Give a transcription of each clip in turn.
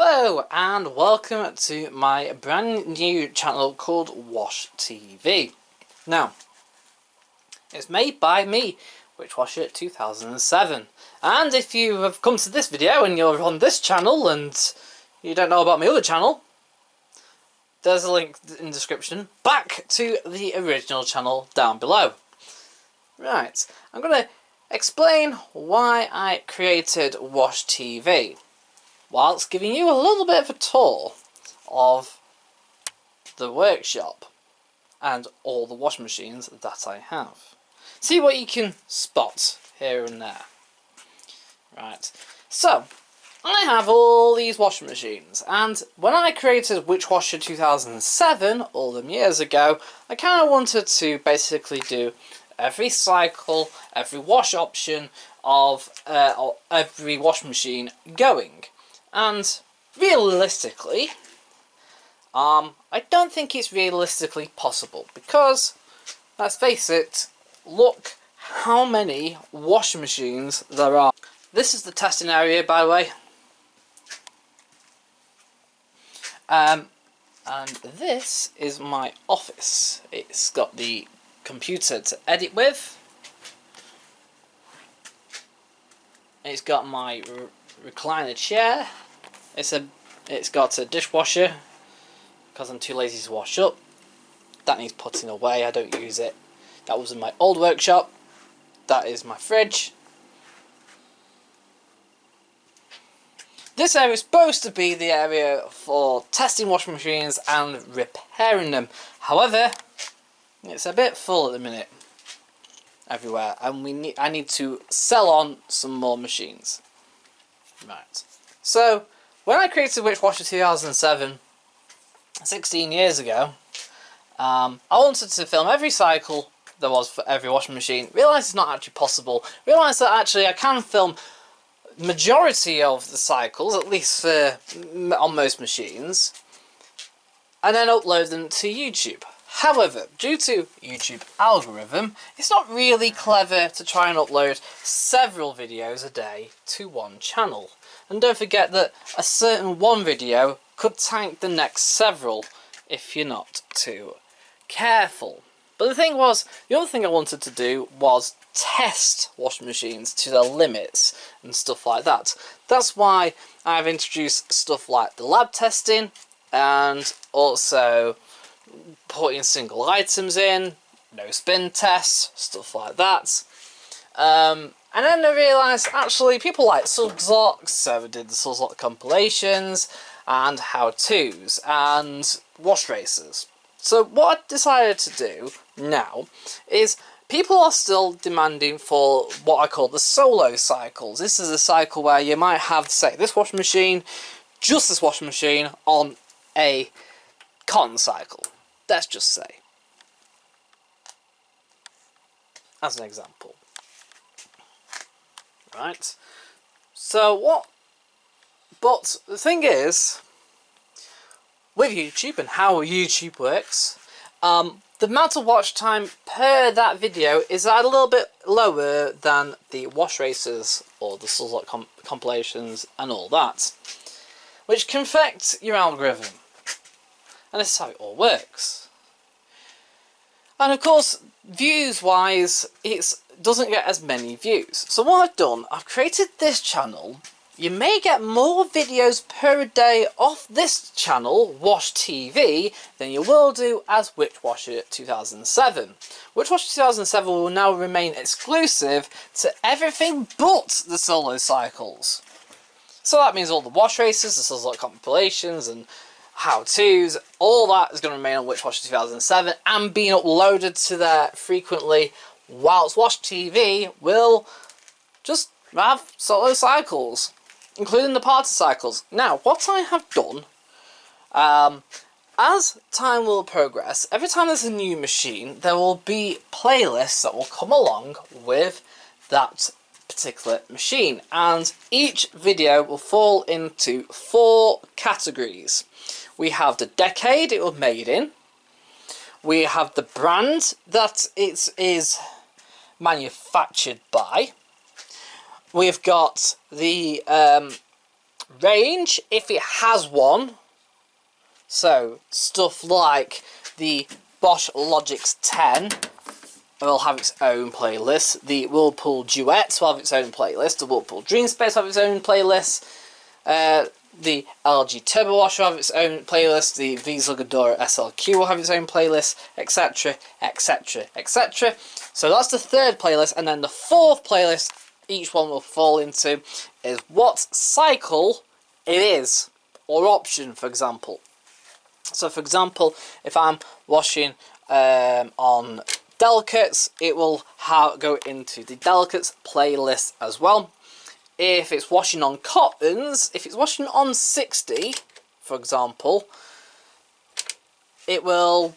Hello and welcome to my brand new channel called Wash TV. Now, it's made by me, Witchwasher 2007. And if you have come to this video and you're on this channel and you don't know about my other channel, there's a link in the description back to the original channel down below. Right, I'm going to explain why I created Wash TV, whilst giving you a little bit of a tour of the workshop and all the washing machines that I have. See what you can spot here and there. Right, so I have all these washing machines, and when I created Witchwasher 2007 all them years ago, I kind of wanted to basically do every cycle, every wash option of every washing machine going. And realistically, I don't think it's realistically possible because, let's face it, look how many washing machines there are. This is the testing area, by the way. And this is my office. It's got the computer to edit with. It's got my recliner chair. It's got a dishwasher because I'm too lazy to wash up. That needs putting away. I don't use it. That was in my old workshop. That is my fridge. This area is supposed to be the area for testing washing machines and repairing them. However, it's a bit full at the minute everywhere, and I need to sell on some more machines. Right. So when I created Witchwasher 2007, 16 years ago, I wanted to film every cycle there was for every washing machine. Realised it's not actually possible. Realised that actually I can film majority of the cycles, at least on most machines, and then upload them to YouTube. However, due to YouTube algorithm, it's not really clever to try and upload several videos a day to one channel. And don't forget that a certain one video could tank the next several if you're not too careful. But the thing was, the other thing I wanted to do was test washing machines to their limits and stuff like that. That's why I've introduced stuff like the lab testing and also putting single items in, no spin tests, stuff like that. And then I realised actually people like Subslock, so I did the Subslock compilations and how-tos and wash races. So what I decided to do now is people are still demanding for what I call the solo cycles. This is a cycle where you might have, say, this washing machine, just this washing machine on a cotton cycle. Let's just say, as an example. Right, so but the thing is, with YouTube and how YouTube works, the amount of watch time per that video is a little bit lower than the wash races or the Subslock compilations and all that, which can affect your algorithm. And this is how it all works. And of course, views-wise, it doesn't get as many views. So what I've done, I've created this channel. You may get more videos per day off this channel, Wash TV, than you will do as Witchwasher 2007. Witchwasher 2007 will now remain exclusive to everything but the solo cycles. So that means all the wash races, the Subslock compilations, and how-tos, all that is going to remain on Witchwasher 2007 and being uploaded to there frequently, whilst Wash TV will just have solo cycles, including the party cycles. Now, what I have done, as time will progress, every time there's a new machine, there will be playlists that will come along with that particular machine, and each video will fall into 4 categories. We have the decade it was made in, we have the brand that it is manufactured by, we've got the range, if it has one. So stuff like the Bosch Logix 10 will have its own playlist. The Whirlpool Duet will have its own playlist. The Whirlpool Dreamspace will have its own playlist. The LG Turbo Wash will have its own playlist. The Wiesel Godora SLQ will have its own playlist, etc, etc, etc. So that's the third playlist, and then the fourth playlist each one will fall into is what cycle it is, or option, for example. So for example, if I'm washing on delicates, it will go into the delicates playlist as well. If it's washing on cottons, if it's washing on 60, for example, it will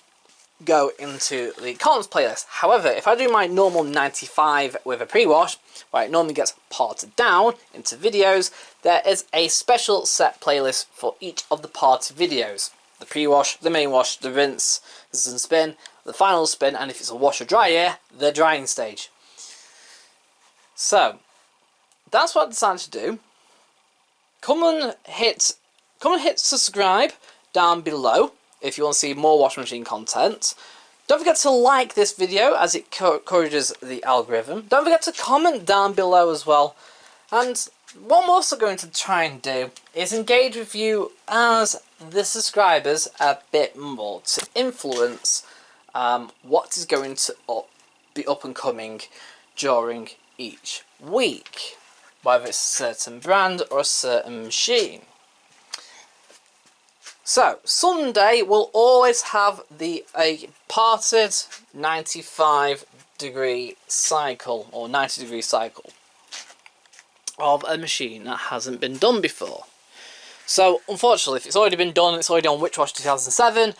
go into the cottons playlist. However, if I do my normal 95 with a pre-wash, where it normally gets parted down into videos, there is a special set playlist for each of the parted videos. The pre-wash, the main wash, the rinse, the spin, the final spin, and if it's a wash or dryer, the drying stage. So that's what I decided to do. Come and hit subscribe down below if you want to see more washing machine content. Don't forget to like this video as it encourages the algorithm. Don't forget to comment down below as well. And what I'm also going to try and do is engage with you as the subscribers a bit more to influence what is going to be up and coming during each week, whether it's a certain brand or a certain machine. So Sunday will always have a parted 95-degree cycle or 90-degree cycle of a machine that hasn't been done before. So unfortunately, if it's already been done, it's already on Witch Wash 2007,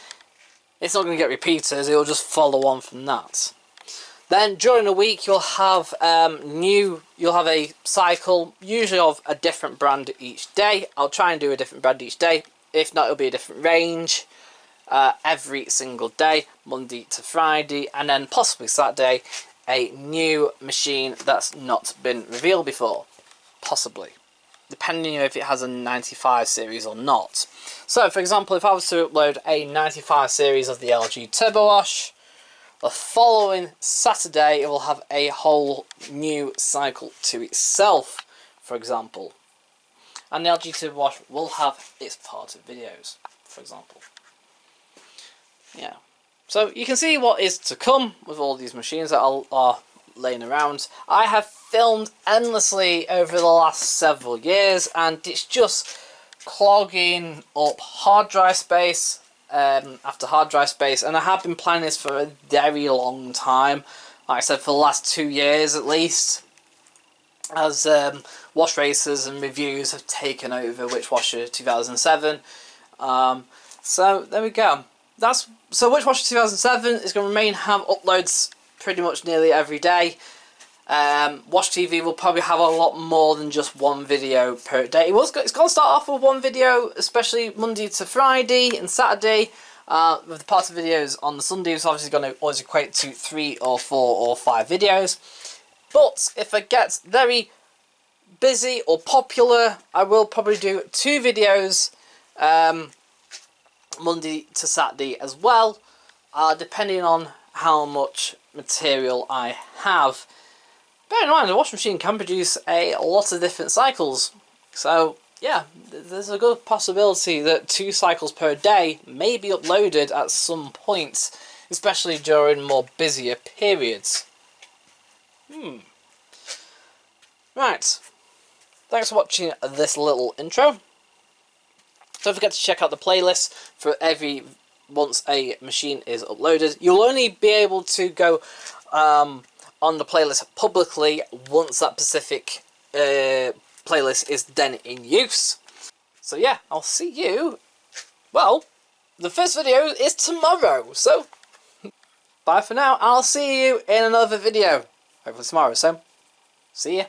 it's not going to get repeaters, it'll just follow on from that. Then during the week you'll have a cycle, usually of a different brand each day. I'll try and do a different brand each day. If not, it'll be a different range every single day, Monday to Friday, and then possibly Saturday, a new machine that's not been revealed before. Possibly, depending if it has a 95 series or not. So for example, if I was to upload a 95 series of the LG Turbo Wash, the following Saturday it will have a whole new cycle to itself, for example. And the LG Turbo Wash will have its parted videos, for example. Yeah. So you can see what is to come with all these machines that are laying around. I have filmed endlessly over the last several years, and it's just clogging up hard drive space after hard drive space, and I have been planning this for a very long time, like I said, for the last 2 years at least, as wash races and reviews have taken over Witch Washer 2007. So there we go. So Witch Washer 2007 is going to have uploads pretty much nearly every day. Wash TV will probably have a lot more than just one video per day. It's going to start off with one video, especially Monday to Friday and Saturday. With the parts of videos on the Sunday, it's obviously going to always equate to 3 or 4 or 5 videos. But if it gets very busy or popular, I will probably do 2 videos Monday to Saturday as well, depending on how much material I have. Bear in mind, the washing machine can produce a lot of different cycles, so yeah, there's a good possibility that 2 cycles per day may be uploaded at some point, especially during more busier periods. Right, thanks for watching this little intro. Don't forget to check out the playlist for once a machine is uploaded. You'll only be able to go on the playlist publicly once that specific playlist is then in use. So yeah, I'll see you, well, the first video is tomorrow, so bye for now. I'll see you in another video, hopefully tomorrow, so see ya.